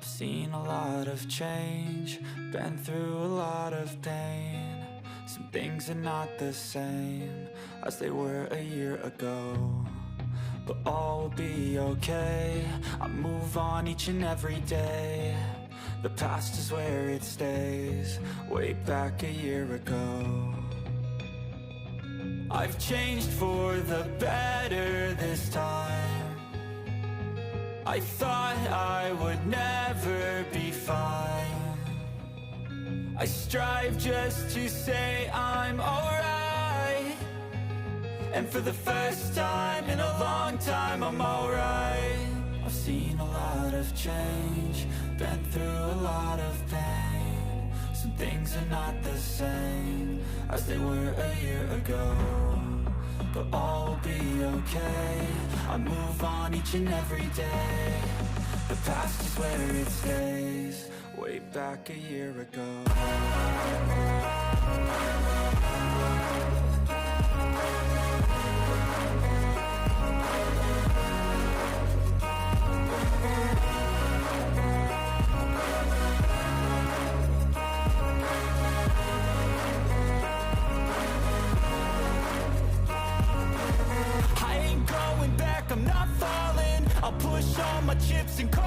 I've seen a lot of change, been through a lot of pain. Some things are not the same as they were a year ago, but all will be okay. I move on each and every day. The past is where it stays, way back a year ago. I've changed for the better this time. I thought I would never be fine. I strive just to say I'm alright, and for the first time in a long time I'm alright. I've seen a lot of change, been through a lot of pain. Some things are not the same as they were a year ago, but all will be okay. I move on each and every day. The past is where it stays, way back a year ago. I'm not falling, I'll push all my chips and call